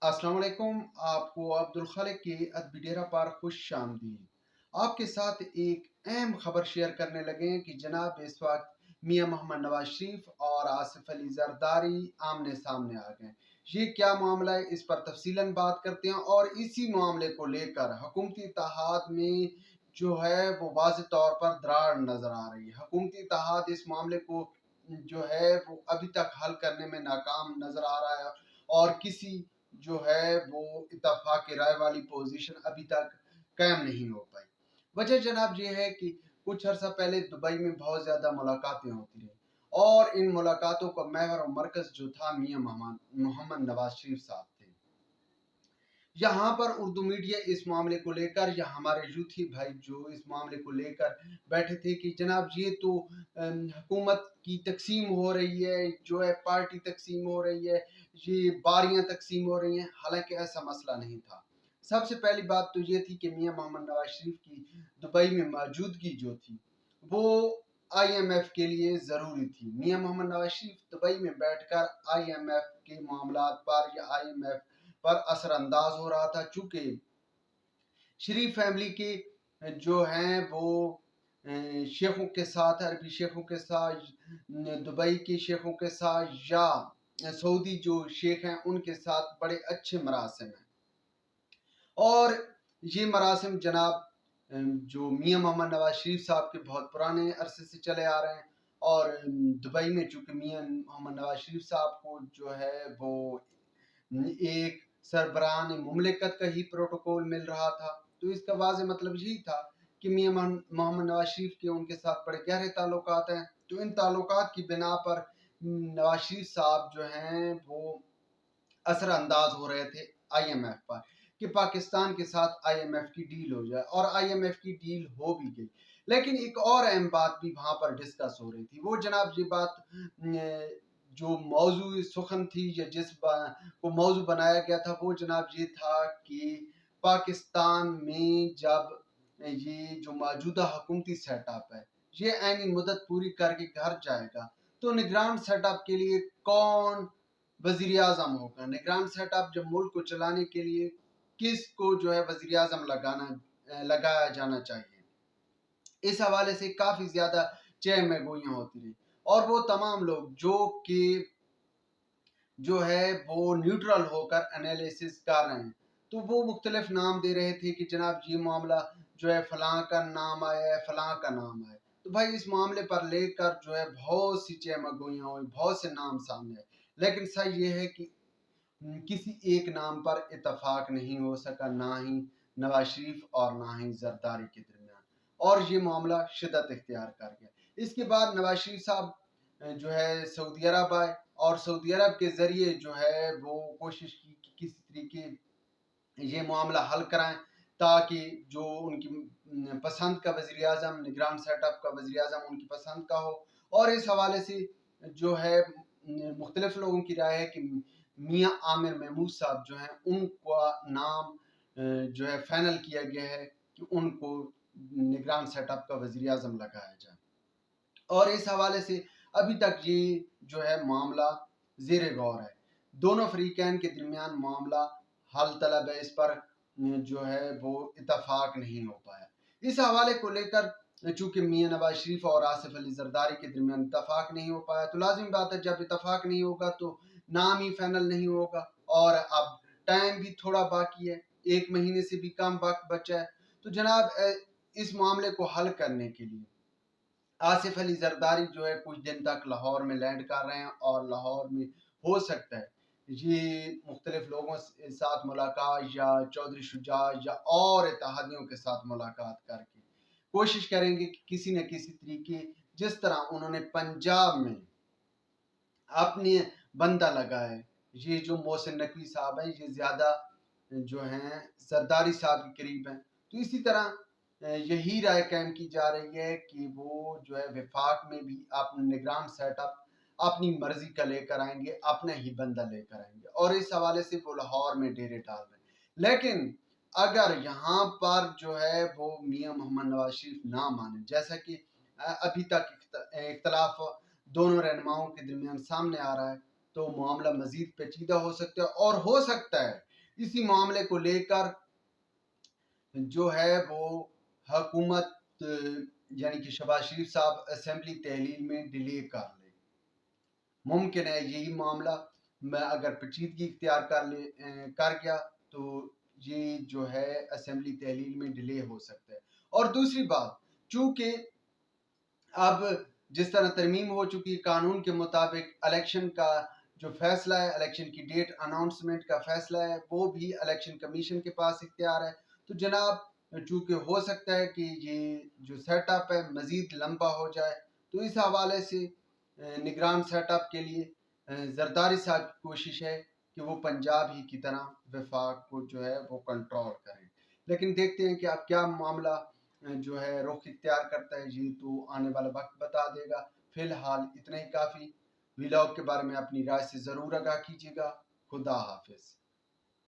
अस्सलाम वालेकुम। आपको अब्दुल खालिक की अदबी डेरा पर खुश आमदीद। आपके साथ एक अहम खबर शेयर करने लगे हैं कि जनाब इस वक्त मियां मोहम्मद नवाज शरीफ और आसिफ अली जरदारी आमने सामने आ गए। ये क्या मामला है, इस पर तफसीलन बात करते हैं। और इसी मामले को लेकर हुकूमती इत्तेहाद में जो है वो वाज़ेह तौर पर दरार नजर आ रही है। हुकूमती इत्तेहाद इस मामले को जो है वो अभी तक हल करने में नाकाम नजर आ रहा है और किसी जो है वो इत्तेफाक राय वाली पोजीशन अभी तक कायम नहीं हो पाई। वजह जनाब ये है कि कुछ अर्सा पहले दुबई में बहुत ज़्यादा मुलाकातें होती रही और इन मुलाकातों का महवर और मरकज़ जो था मियां मोहम्मद नवाज शरीफ साहब थे। यहाँ पर उर्दू मीडिया इस मामले को लेकर या हमारे यूथी भाई जो इस मामले को लेकर बैठे थे कि जनाब ये तो हुकूमत की तकसीम हो रही है, जो है पार्टी तकसीम हो रही है, ये बारियां तकसीम हो रही हैं। हालांकि ऐसा मसला नहीं था। सबसे पहली बात तो ये थी कि मियां मोहम्मद नवाज शरीफ की दुबई में मौजूदगी जो थी वो IMF के लिए ज़रूरी थी। मियां मोहम्मद नवाज शरीफ दुबई में बैठकर IMF के मामलात पर या IMF पर असरअंदाज हो रहा था, चूंकि शरीफ फैमिली के जो हैं वो शेखों के साथ, अरबी शेखों के साथ, दुबई के शेखों के साथ या सऊदी जो शेख हैं उनके साथ बड़े अच्छे मरासिम हैं। और ये मरासिम जनाब जो मियां मोहम्मद नवाज शरीफ साहब के बहुत पुराने अरसे से चले आ रहे हैं। और दुबई में चूंकि मियां मोहम्मद नवाज शरीफ साहब को जो है वो एक सरबराह मुमलिकत का ही प्रोटोकॉल मिल रहा था, तो इसका वाज़ेह मतलब यही था कि मियां मोहम्मद नवाज शरीफ के उनके साथ बड़े गहरे ताल्लुकात हैं। तो इन ताल्लुकात की बिना पर नवाज शरीफ साहब जो हैं वो असरअंदाज हो रहे थे IMF पर कि पाकिस्तान के साथ IMF की डील हो जाए, और IMF की डील हो भी गई। लेकिन एक और अहम बात भी वहां पर डिस्कस हो रही थी। वो जनाब ये बात जो मौजू सुखन थी या को मौजू बनाया गया था वो जनाब ये था कि पाकिस्तान में जब ये जो मौजूदा हुकूमती सेटअप है ये ऐनी मुद्दत पूरी करके घर जाएगा तो निगरान सेटअप के लिए कौन वजीर आजम होगा। निगरान सेटअप जब मुल्क को चलाने के लिए किस को जो है वजीर आजम लगाया जाना चाहिए। इस हवाले से काफी ज्यादा चहम गोइयां होती रही और वो तमाम लोग जो कि जो है वो न्यूट्रल होकर एनालिसिस कर रहे हैं तो वो मुख्तलिफ नाम दे रहे थे कि जनाब ये मामला जो है फलां का नाम आया है, फलां का नाम आया। तो भाई इस मामले पर लेकर जो है बहुत सी चहमगोइयां हुई, बहुत से नाम सामने आए, लेकिन सच ये है कि किसी एक नाम पर इतफाक नहीं हो सका, ना ही नवाज शरीफ और ना ही जरदारी के दरमियान, और ये मामला शिद्दत इख्तियार कर गया। इसके बाद नवाज शरीफ साहब जो है सऊदी अरब आए और सऊदी अरब के ज़रिए जो है वो कोशिश की कि किसी तरीके ये मामला हल कराएं ताकि जो उनकी पसंद का वज़ीर आज़म, निगरान सेटअप का वज़ीर आज़म उनकी पसंद का हो। और इस हवाले से जो है मुख्तलिफ लोगों की राय है कि मियां आमिर महमूद साहब जो हैं उनका नाम जो है फाइनल किया गया है कि उनको निगरान सेटअप का वज़ीर आज़म लगाया जाए। और इस हवाले से अभी तक ये जो है मामला ज़ेरे गौर है। दोनों फरीकैन के दरमियान मामला हल तलब है, इस पर जो है वो इतफाक नहीं हो पाया। इस हवाले को लेकर चूंकि मियां नवाज शरीफ और आसिफ अली जरदारी के दरमियान इतफाक नहीं हो पाया तो लाजिम बात है जब इतफाक नहीं होगा तो नाम ही फाइनल नहीं होगा। और अब टाइम भी थोड़ा बाकी है, 1 महीने से भी कम वक्त बचा है। तो जनाब इस मामले को हल करने के लिए आसिफ अली जरदारी जो है कुछ दिन तक लाहौर में लैंड कर रहे हैं और लाहौर में हो सकता है ये मुख्तलिफ लोगों के साथ मुलाकात या चौधरी शुजा या और इत्तेहादियों के साथ मुलाकात करके कोशिश करेंगे कि किसी न किसी तरीके जिस तरह उन्होंने पंजाब में अपने बंदा लगाए, ये जो मोहसिन नकवी साहब हैं ये ज़्यादा जो हैं सरदारी साहब के करीब हैं, तो इसी तरह यही राय कायम की जा रही है कि वो जो है विफाक में भी अपने निगरान सेटअप अपनी मर्जी का लेकर आएंगे, अपना ही बंदा लेकर आएंगे और इस हवाले से वो लाहौर में डेरे डाल रहे हैं। लेकिन अगर यहाँ पर जो है वो मियां मोहम्मद नवाज शरीफ ना माने, जैसा कि अभी तक इख्तलाफ दोनों रहनुमाओं के दरमियान सामने आ रहा है, तो मामला मजीद पेचीदा हो सकता है और हो सकता है اسی معاملے کو لے کر جو ہے وہ حکومت یعنی کہ شہباز شریف صاحب اسمبلی تحلیل میں ڈیلے کر لیں. ممکن ہے یہی معاملہ میں اگر پیچیدگی اختیار کر گیا تو یہ جو ہے اسمبلی تحلیل میں ڈیلے ہو سکتا ہے. اور دوسری بات، چونکہ اب جس طرح ترمیم ہو چکی قانون کے مطابق الیکشن کا جو فیصلہ ہے، الیکشن کی ڈیٹ اناؤنسمنٹ کا فیصلہ ہے، وہ بھی الیکشن کمیشن کے پاس اختیار ہے. تو جناب چونکہ ہو سکتا ہے کہ یہ جو سیٹ اپ ہے مزید لمبا ہو جائے، تو اس حوالے سے نگران سیٹ اپ کے لیے زرداری صاحب کی کوشش ہے کہ وہ پنجاب ہی کی طرح وفاق کو جو ہے وہ کنٹرول کریں. لیکن دیکھتے ہیں کہ اب کیا معاملہ جو ہے رخ اختیار کرتا ہے، یہ تو آنے والا وقت بتا دے گا. فی الحال اتنا ہی کافی. ولاگ کے بارے میں اپنی رائے سے ضرور آگاہ کیجیے گا. خدا حافظ.